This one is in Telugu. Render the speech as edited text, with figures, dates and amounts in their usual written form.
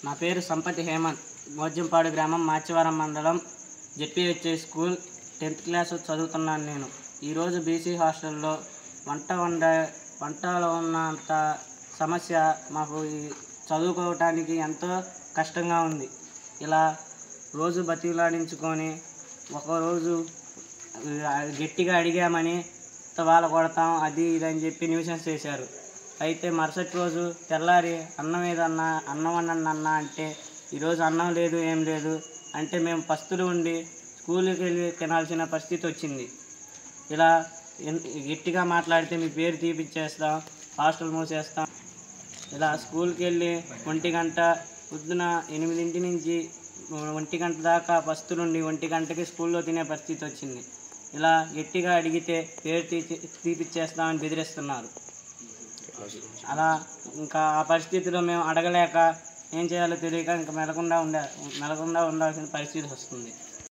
నా పేరు సంపతి హేమంత్. మోజ్జంపాడు గ్రామం, మాచివరం మండలం, జెడ్పీహెచ్ఐ స్కూల్ 10th క్లాస్ చదువుతున్నాను నేను. ఈరోజు బీసీ హాస్టల్లో వంటలో ఉన్నంత సమస్య మాకు చదువుకోవటానికి ఎంతో కష్టంగా ఉంది. ఇలా రోజు బతిలాడించుకొని ఒకరోజు గట్టిగా అడిగామని వాళ్ళ కొడతాం, అది ఇదని చెప్పి న్యూసెన్స్ చేశారు. అయితే మరుసటి రోజు తెల్లారి అన్నం ఏదన్నా అన్నం వండండి అన్న అంటే ఈరోజు అన్నం లేదు, ఏం లేదు అంటే మేము పస్తులు ఉండి స్కూల్కి వెళ్ళి తినాల్సిన పరిస్థితి వచ్చింది. ఇలా గట్టిగా మాట్లాడితే మీ పేరు తీపిచ్చేస్తాం, హాస్టల్ మూసేస్తాం. ఇలా స్కూల్కి వెళ్ళి 1 గంట పొద్దున 8 నుంచి 1 గంట దాకా పస్తులుండి 1 గంటకి స్కూల్లో తినే పరిస్థితి వచ్చింది. ఇలా గట్టిగా అడిగితే పేరు తీపిచ్చేస్తామని బెదిరిస్తున్నారు. అలా ఇంకా ఆ పరిస్థితిలో మేము అడగలేక ఏం చేయాలో తెలియక ఇంకా మెలకుండా ఉండాల్సిన పరిస్థితి వస్తుంది.